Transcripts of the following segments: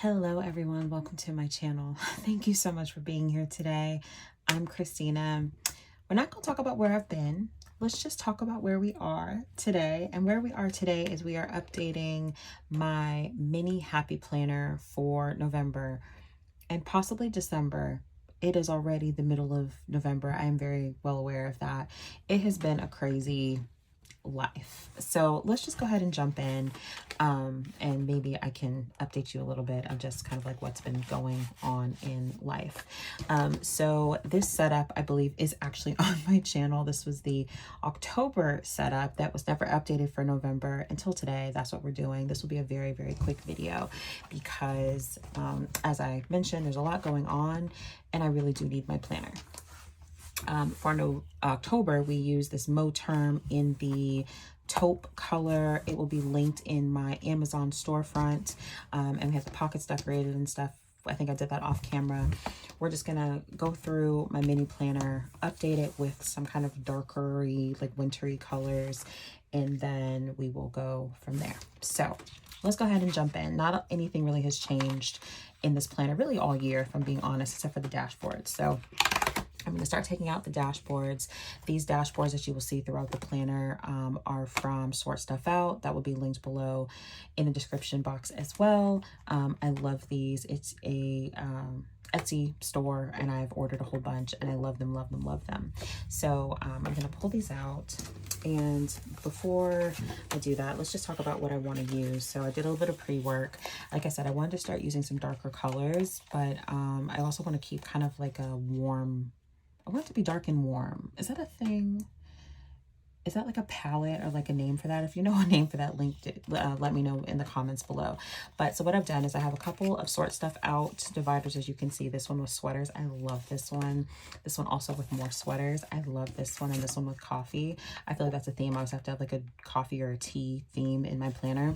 Hello everyone, welcome to my channel. Thank you so much for being here today. I'm Christina. We're not going to talk about where I've been. Let's just talk about where we are today. And where we are today is we are updating my mini happy planner for November and possibly December. It is already the middle of November. I am very well aware of that. It has been a crazy life. So let's just go ahead and jump in, and maybe I can update you a little bit of just kind of like what's been going on in life. So this setup, I believe, is actually on my channel. This was the October setup that was never updated for November until today. That's what we're doing. This will be a very, very quick video because as I mentioned, there's a lot going on and I really do need my planner. For October, we use this Mo term in the taupe color. It will be linked in my Amazon storefront, and we have the pockets decorated and stuff. I think I did that off camera. We're just gonna go through my mini planner, update it with some kind of darker-y, like wintry colors, and then we will go from there. So let's go ahead and jump in. Not anything really has changed in this planner really all year, if I'm being honest, except for the dashboard. So I'm going to start taking out the dashboards. These dashboards that you will see throughout the planner are from Sort Stuff Out. That will be linked below in the description box as well. I love these. It's a Etsy store and I've ordered a whole bunch and I love them, love them, love them. So I'm going to pull these out. And before I do that, let's just talk about what I want to use. So I did a little bit of pre-work. Like I said, I wanted to start using some darker colors, but I also want to keep kind of like a warm, I want it to be dark and warm. Is that a thing? Is that like a palette or like a name for that? If you know a name for that, let me know in the comments below. But so what I've done is I have a couple of Sort Stuff Out dividers, as you can see. This one with sweaters. I love this one. This one also with more sweaters. I love this one, and this one with coffee. I feel like that's a theme. I always have to have like a coffee or a tea theme in my planner.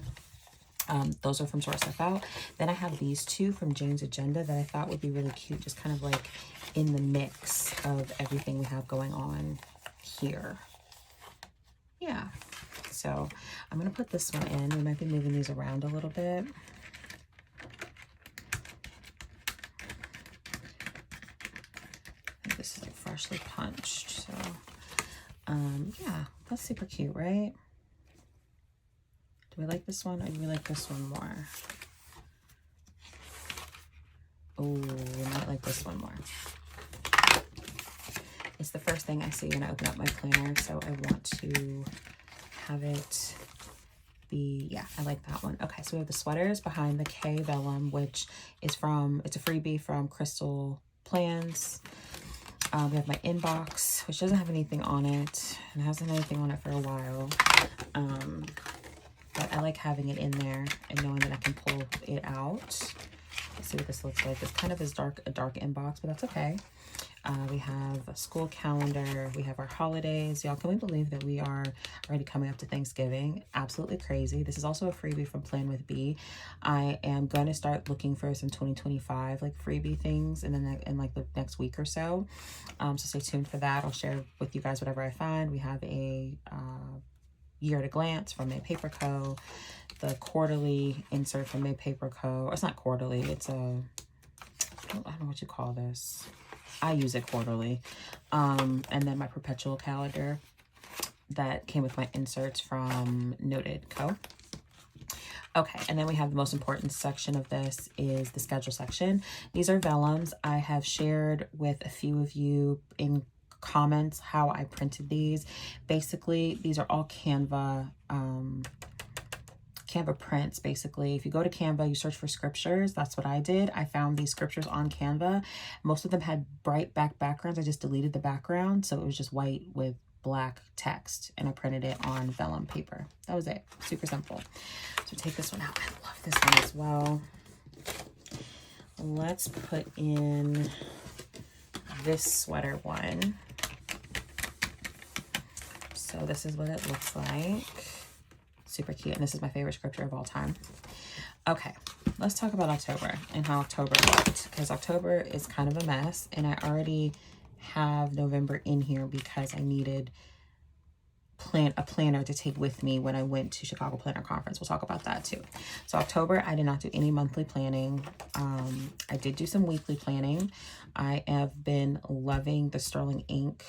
Those are from Sort Stuff Out. Then I have these two from Jane's Agenda that I thought would be really cute, just kind of like in the mix of everything we have going on here. Yeah, so I'm going to put this one in. We might be moving these around a little bit. This is like freshly punched, so yeah, that's super cute, right? Do we like this one or do we like this one more? Oh, we might like this one more. It's the first thing I see when I open up my planner, so I want to have it be, yeah, I like that one. Okay, so we have the sweaters behind the K Vellum, which is from, it's a freebie from Crystal Plans. We have my inbox, which doesn't have anything on it, and hasn't had anything on it for a while. But I like having it in there and knowing that I can pull it out. Let's see what this looks like. It's kind of a dark inbox, but that's okay. We have a school calendar. We have our holidays. Y'all, can we believe that we are already coming up to Thanksgiving? Absolutely crazy. This is also a freebie from Plan with B. I am going to start looking for some 2025 like freebie things in like the next week or so. So stay tuned for that. I'll share with you guys whatever I find. We have a Year at a Glance from May Paper Co. The quarterly insert from May Paper Co. It's not quarterly. It's a, I don't know what you call this. I use it quarterly. And then my perpetual calendar that came with my inserts from Noted Co. Okay, and then we have the most important section of this is the schedule section. These are vellums. I have shared with a few of you in comments how I printed these. Basically, these are all Canva prints. Basically, if you go to Canva, you search for scriptures. That's what I did. I found these scriptures on Canva. Most of them had bright backgrounds. I just deleted the background, so it was just white with black text, and I printed it on vellum paper. That was it. Super simple. So take this one out. I love this one as well. Let's put in this sweater one. So this is what it looks like. Super cute, and this is my favorite scripture of all time. Okay, let's talk about October and how October looked, because October is kind of a mess, and I already have November in here because I needed a planner to take with me when I went to Chicago Planner Conference. We'll talk about that too. So October, I did not do any monthly planning. I did do some weekly planning. I have been loving the Sterling Ink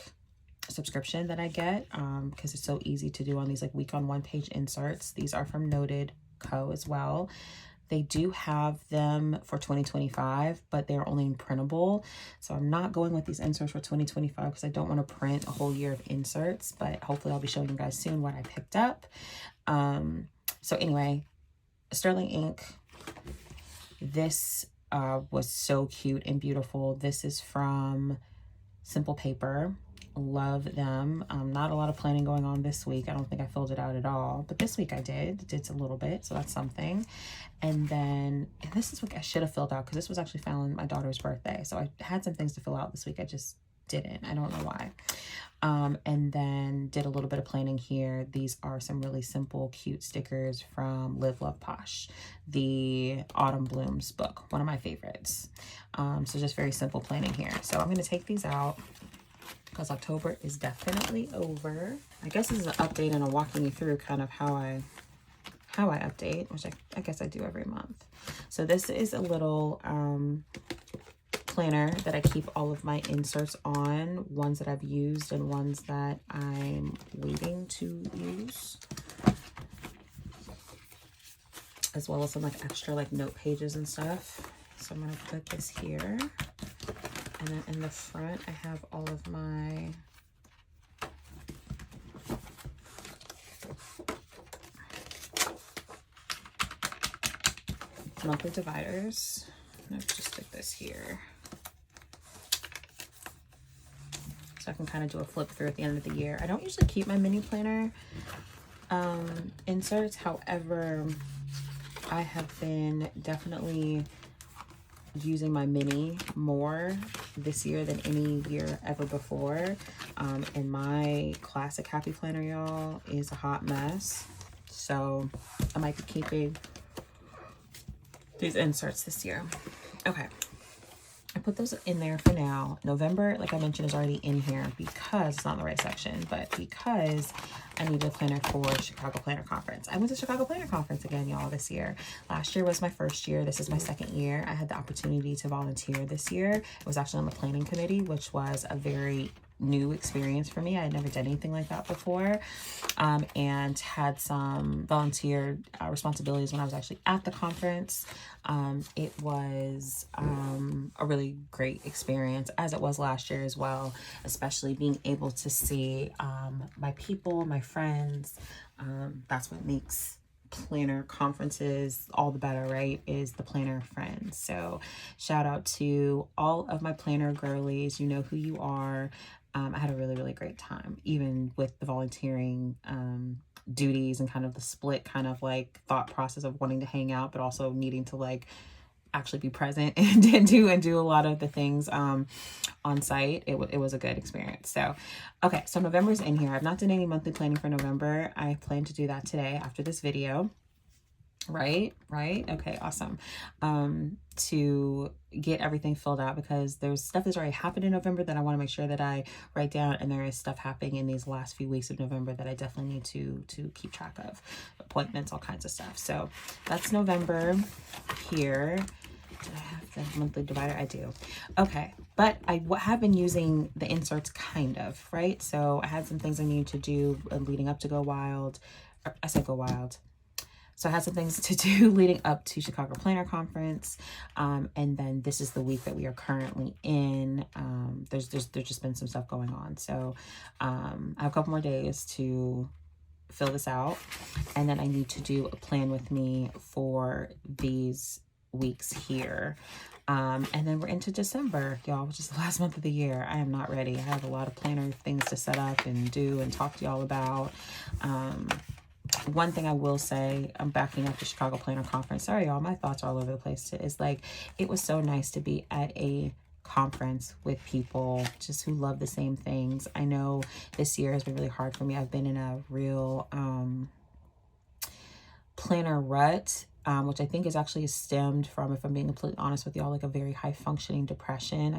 subscription that I get because it's so easy to do on these like week on one page inserts. These are from Noted Co as well. They do have them for 2025, but they're only in printable. So I'm not going with these inserts for 2025 because I don't want to print a whole year of inserts, but hopefully I'll be showing you guys soon what I picked up. So anyway, Sterling Ink. This was so cute and beautiful. This is from Simple Paper. Love them. Not a lot of planning going on this week. I don't think I filled it out at all, but this week I did a little bit, so that's something. And then this is what I should have filled out because this was actually found my daughter's birthday, so I had some things to fill out this week. I just didn't. I don't know why. And then did a little bit of planning here. These are some really simple, cute stickers from Live Love Posh, the Autumn Blooms book, one of my favorites. So just very simple planning here. So I'm going to take these out because October is definitely over. I guess this is an update and I'm walking you through kind of how I update, which I guess I do every month. So this is a little planner that I keep all of my inserts on, ones that I've used and ones that I'm waiting to use, as well as some like extra like note pages and stuff. So I'm gonna put this here. And then in the front, I have all of my monthly dividers. Let's just stick this here. So I can kind of do a flip through at the end of the year. I don't usually keep my mini planner inserts. However, I have been definitely using my mini more this year than any year ever before. And my classic happy planner, y'all, is a hot mess. So I might be keeping these inserts this year. Okay. I put those in there for now. November, like I mentioned, is already in here because it's not in the right section, but because I need a planner for Chicago Planner Conference. I went to Chicago Planner Conference again, y'all, this year. Last year was my first year. This is my second year. I had the opportunity to volunteer this year. It was actually on the planning committee, which was a very new experience for me. I had never done anything like that before, and had some volunteer responsibilities when I was actually at the conference. It was a really great experience, as it was last year as well, especially being able to see my people, my friends. That's what makes planner conferences all the better, right? Is the planner friends. So shout out to all of my planner girlies. You know who you are. I had a really, really great time, even with the volunteering duties and kind of the split kind of like thought process of wanting to hang out, but also needing to like actually be present and do a lot of the things on site. It was a good experience. So, okay, so November's in here. I've not done any monthly planning for November. I plan to do that today after this video. Right? Okay, awesome. To get everything filled out because there's stuff that's already happened in November that I want to make sure that I write down, and there is stuff happening in these last few weeks of November that I definitely need to keep track of. Appointments, all kinds of stuff. So that's November here. Do I have the monthly divider? I do. Okay, but I have been using the inserts kind of, right? So I had some things I needed to do leading up to Go Wild. I said Go Wild. So I had some things to do leading up to Chicago Planner Conference. And then this is the week that we are currently in. There's just been some stuff going on. So I have a couple more days to fill this out. And then I need to do a plan with me for these weeks here. And then we're into December, y'all, which is the last month of the year. I am not ready. I have a lot of planner things to set up and do and talk to y'all about. One thing I will say, I'm backing up to Chicago Planner Conference. Sorry, y'all, my thoughts are all over the place. Is like, it was so nice to be at a conference with people just who love the same things. I know this year has been really hard for me. I've been in a real planner rut, which I think is actually stemmed from, if I'm being completely honest with y'all, like a very high functioning depression.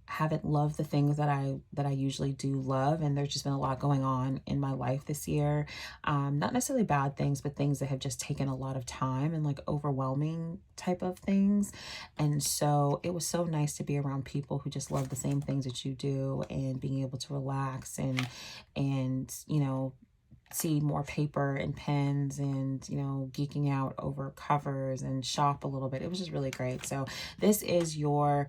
haven't loved the things that I usually do love, and there's just been a lot going on in my life this year. Not necessarily bad things, but things that have just taken a lot of time and like overwhelming type of things. And so it was so nice to be around people who just love the same things that you do, and being able to relax and you know, see more paper and pens, and you know, geeking out over covers and shop a little bit. It was just really great. So this is your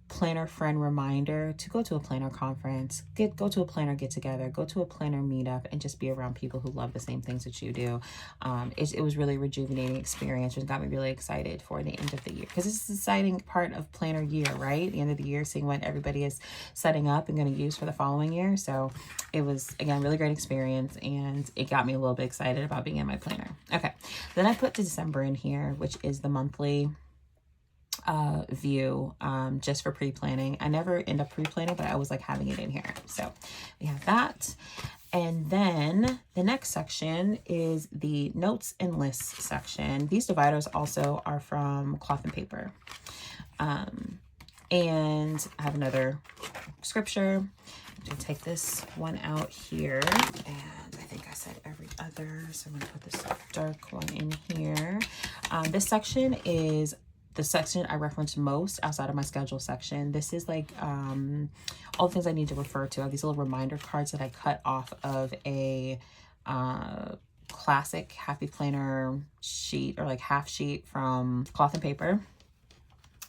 planner friend reminder to go to a planner conference, go to a planner get together, go to a planner meetup, and just be around people who love the same things that you do. It was really a rejuvenating experience, and got me really excited for the end of the year, because it's an exciting part of planner year, right? The end of the year, seeing what everybody is setting up and going to use for the following year. So it was, again, really great experience, and it got me a little bit excited about being in my planner. Okay, then I put December in here, which is the monthly view, just for pre-planning. I never end up pre-planning, but I always like having it in here. So we have that. And then the next section is the notes and lists section. These dividers also are from Cloth and Paper. And I have another scripture. I'm going to take this one out here, and I think I said every other, so I'm going to put this dark one in here. This section is the section I reference most outside of my schedule section. This is like all the things I need to refer to. I have these little reminder cards that I cut off of a classic Happy Planner sheet, or like half sheet from Cloth and Paper.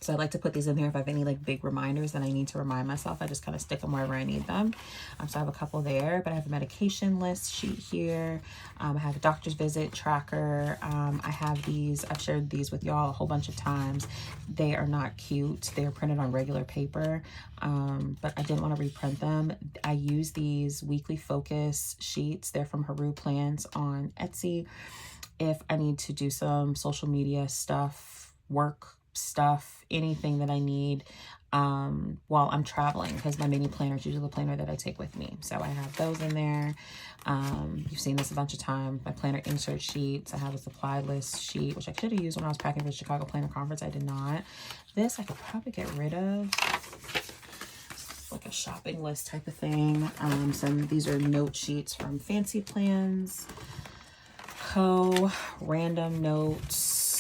So I like to put these in here if I have any like big reminders that I need to remind myself. I just kind of stick them wherever I need them. So I have a couple there, but I have a medication list sheet here. I have a doctor's visit tracker. I have these, I've shared these with y'all a whole bunch of times. They are not cute. They are printed on regular paper, but I didn't want to reprint them. I use these weekly focus sheets. They're from Haru Plans on Etsy. If I need to do some social media stuff, work stuff, anything that I need while I'm traveling, because my mini planner is usually the planner that I take with me. So I have those in there. You've seen this a bunch of times. My planner insert sheets. I have a supply list sheet, which I should have used when I was packing for the Chicago Planner Conference. I did not. This I could probably get rid of. Like a shopping list type of thing. These are note sheets from Fancy Plans Co. Random notes.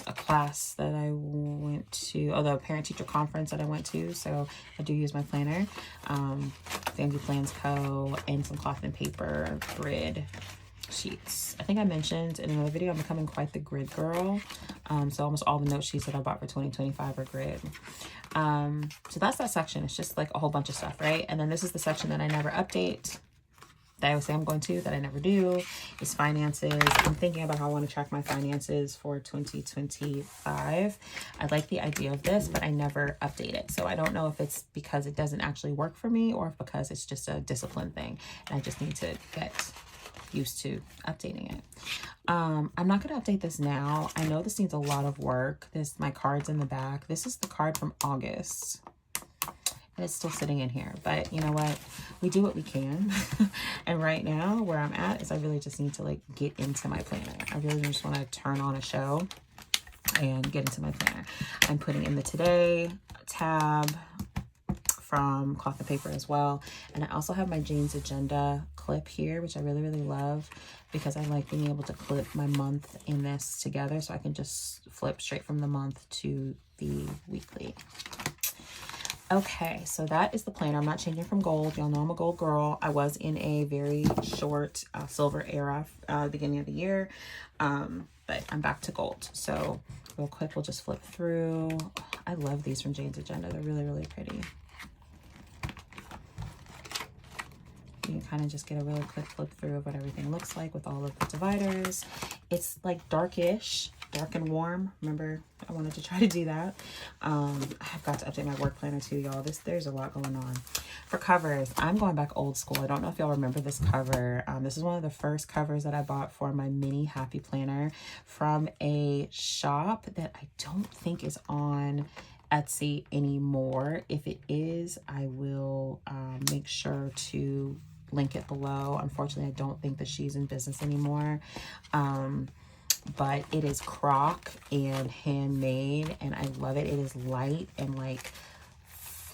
A class that I went to, the parent teacher conference that I went to, so I do use my planner. Fancy Plans Co. and some Cloth and Paper grid sheets. I think I mentioned in another video I'm becoming quite the grid girl. So almost all the note sheets that I bought for 2025 are grid. So that's that section. It's just like a whole bunch of stuff, right? And then this is the section that I never update, that I always say I'm going to, that I never do, is finances. I'm thinking about how I want to track my finances for 2025. I like the idea of this, but I never update it. So I don't know if it's because it doesn't actually work for me, or if because it's just a discipline thing and I just need to get used to updating it. I'm not going to update this now. I know this needs a lot of work. My card's in the back. This is the card from August. And it's still sitting in here, but you know what? We do what we can. And right now, where I'm at is I really just need to like get into my planner. I really just want to turn on a show and get into my planner. I'm putting in the Today tab from Cloth and Paper as well. And I also have my Jane's Agenda clip here, which I really, really love, because I like being able to clip my month in this together, so I can just flip straight from the month to the weekly. Okay, so that is the planner. I'm not changing from gold. Y'all know I'm a gold girl. I was in a very short silver era beginning of the year, but I'm back to gold. So real quick, we'll just flip through. I love these from Jane's Agenda. They're really, really pretty. You can kind of just get a really quick flip through of what everything looks like with all of the dividers. It's like darkish, dark and warm. Remember, I wanted to try to do that. I've got to update my work planner too, y'all. There's a lot going on. For covers, I'm going back old school. I don't know if y'all remember this cover. This is one of the first covers that I bought for my mini Happy Planner from a shop that I don't think is on Etsy anymore. If it is, I will make sure to link it below. Unfortunately, I don't think that she's in business anymore. But it is croc and handmade, and I love it. It is light and like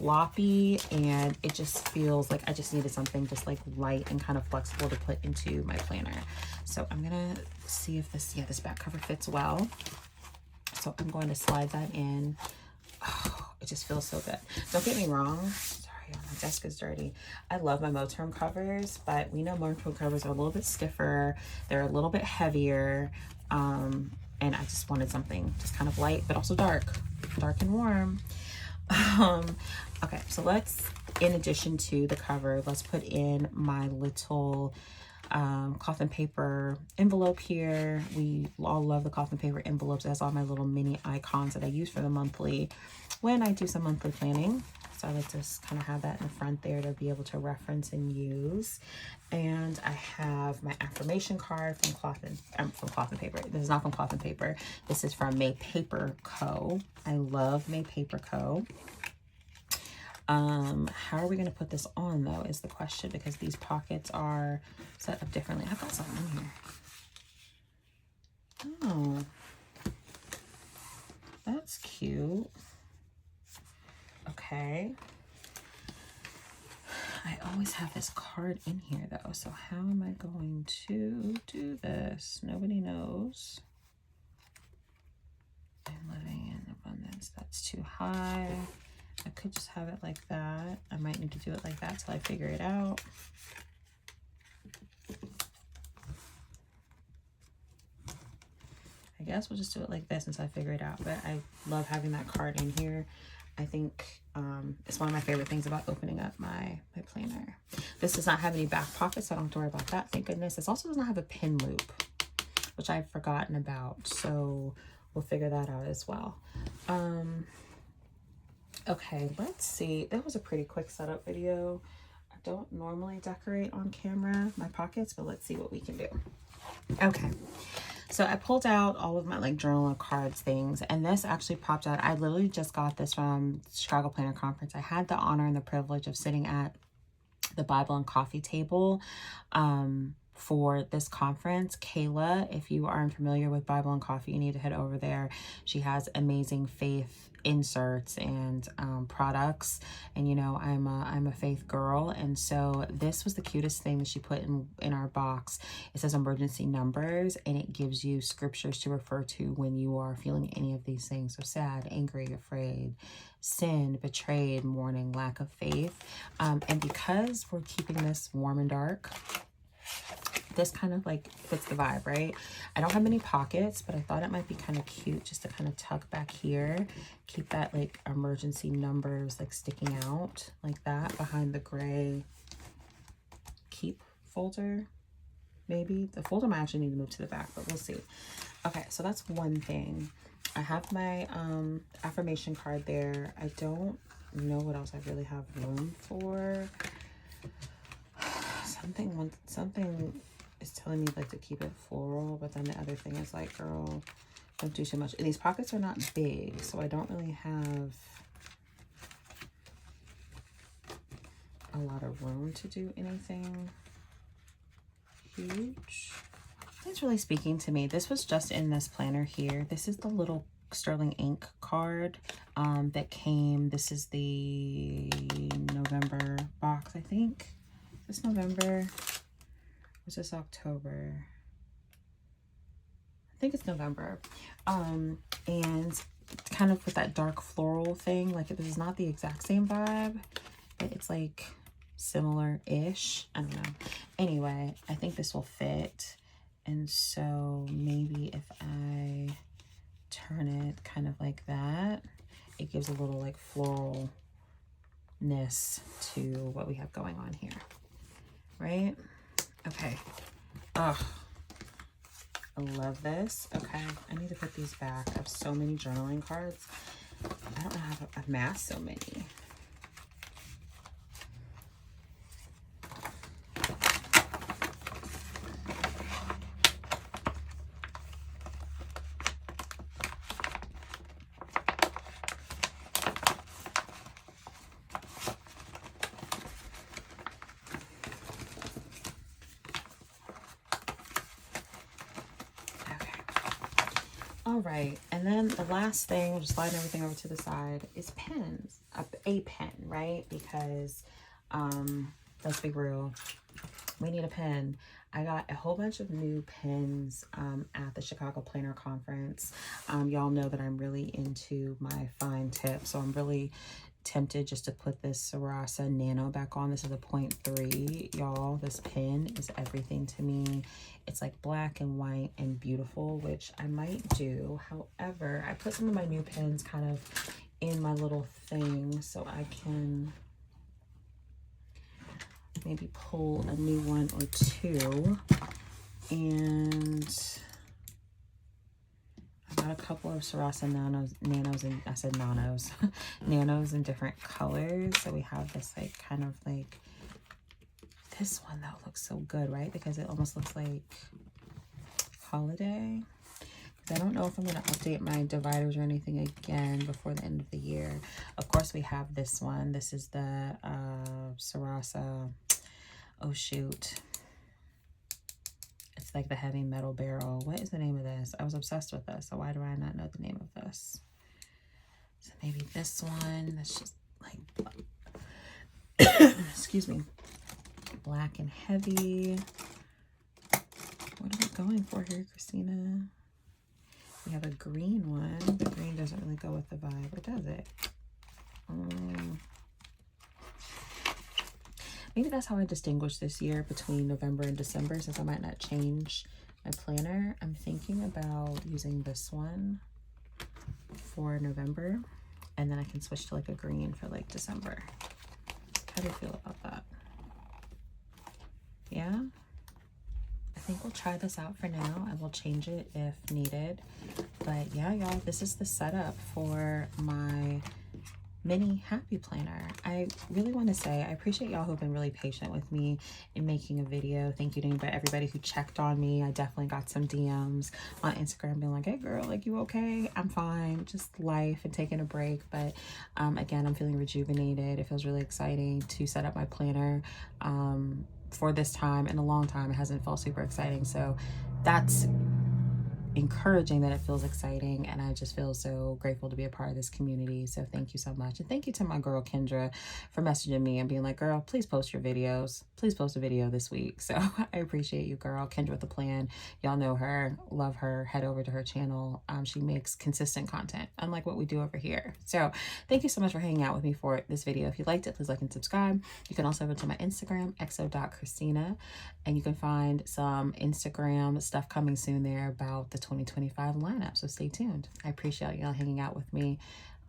floppy, and it just feels like I just needed something just like light and kind of flexible to put into my planner. So I'm gonna see if this, yeah, this back cover fits well. So I'm going to slide that in. Oh, it just feels so good. Don't get me wrong. Sorry, my desk is dirty. I love my Moterm covers, but we know Moterm covers are a little bit stiffer. They're a little bit heavier. And I just wanted something just kind of light, but also dark and warm. Okay, so let's, in addition to the cover, let's put in my little cloth and paper envelope here. We all love the cloth and paper envelopes. It has all my little mini icons that I use for the monthly when I do some monthly planning. So I like to just kind of have that in the front there to be able to reference and use. And I have my affirmation card from Cloth and Paper. This is not from Cloth and Paper. This is from May Paper Co. I love May Paper Co. How are we going to put this on though is the question, because these pockets are set up differently. I've got something in here. Oh, that's cute. Okay. I always have this card in here though, so how am I going to do this? Nobody knows. I'm living in abundance. That's too high. I could just have it like that. I might need to do it like that till I figure it out. I guess we'll just do it like this until I figure it out, but I love having that card in here. I think it's one of my favorite things about opening up my planner. This does not have any back pockets, so I don't have to worry about that. Thank goodness. This also does not have a pin loop, which I've forgotten about. So we'll figure that out as well. Okay, let's see. That was a pretty quick setup video. I don't normally decorate on camera my pockets, but let's see what we can do. Okay. So I pulled out all of my like journal and cards things, and this actually popped out. I literally just got this from Chicago Planner Conference. I had the honor and the privilege of sitting at the Bible and coffee table for this conference. Kayla, if you aren't familiar with Bible and Coffee, you need to head over there. She has amazing faith inserts and products, and you know I'm a faith girl, and so this was the cutest thing that she put in our box. It says emergency numbers, and it gives you scriptures to refer to when you are feeling any of these things. So sad, angry, afraid, sin, betrayed, mourning, lack of faith. And because we're keeping this warm and dark, this kind of like fits the vibe, right? I don't have many pockets, but I thought it might be kind of cute just to kind of tuck back here, keep that like emergency numbers like sticking out like that behind the gray keep folder. Maybe the folder might actually need to move to the back, but we'll see. Okay, so that's one thing. I have my affirmation card there. I don't know what else I really have room for. Something is telling me like to keep it floral, but then the other thing is like, girl, don't do too much. And these pockets are not big, so I don't really have a lot of room to do anything huge. It's really speaking to me. This was just in this planner here. This is the little sterling ink card that came. This is the November box, I think. Is this November? Was this October? I think it's November. And kind of with that dark floral thing, like this is not the exact same vibe, but it's like similar-ish. I don't know. Anyway, I think this will fit. And so maybe if I turn it kind of like that, it gives a little like floralness to what we have going on here, right? Okay. Oh, I love this. Okay, I need to put these back. I have so many journaling cards. I don't know how I've amassed so many. All right, and then the last thing, we'll just slide everything over to the side, is pens. A pen, right? Because let's be real, we need a pen. I got a whole bunch of new pens at the Chicago Planner Conference. Y'all know that I'm really into my fine tip, so I'm really tempted just to put this Sarasa Nano back on. This is a 0.3, y'all. This pen is everything to me. It's like black and white and beautiful, which I might do. However, I put some of my new pens kind of in my little thing so I can maybe pull a new one or two. And I got a couple of Sarasa nanos, and I said nanos, nanos in different colors. So we have this like kind of like, this one though looks so good, right? Because it almost looks like holiday. I don't know if I'm going to update my dividers or anything again before the end of the year. Of course, we have this one. This is the Sarasa, oh shoot. It's like the heavy metal barrel. What is the name of this? I was obsessed with this, so why do I not know the name of this? So maybe this one. That's just like, excuse me, black and heavy. What are we going for here, Christina? We have a green one. The green doesn't really go with the vibe, or does it? Maybe that's how I distinguish this year between November and December, since I might not change my planner. I'm thinking about using this one for November, and then I can switch to like a green for like December. How do you feel about that? Yeah? I think we'll try this out for now. I will change it if needed. But yeah, y'all, this is the setup for my mini happy planner. I really want to say I appreciate y'all who've been really patient with me in making a video. Thank you to everybody who checked on me. I definitely got some DMs on Instagram being like, hey girl, like, you okay? I'm fine, just life and taking a break. But again, I'm feeling rejuvenated. It feels really exciting to set up my planner for this time. In a long time, it hasn't felt super exciting, so that's encouraging that it feels exciting, and I just feel so grateful to be a part of this community. So thank you so much, and thank you to my girl Kendra for messaging me and being like, girl, please post your videos, please post a video this week. So I appreciate you, girl. Kendra with a plan, y'all know her, love her. Head over to her channel. She makes consistent content unlike what we do over here. So thank you so much for hanging out with me for this video. If you liked it, please like and subscribe. You can also go to my Instagram, exo.christina, and you can find some Instagram stuff coming soon there about the 2025 lineup, so stay tuned. I appreciate y'all hanging out with me.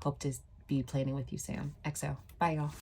Hope to be planning with you soon. XO. Bye, y'all.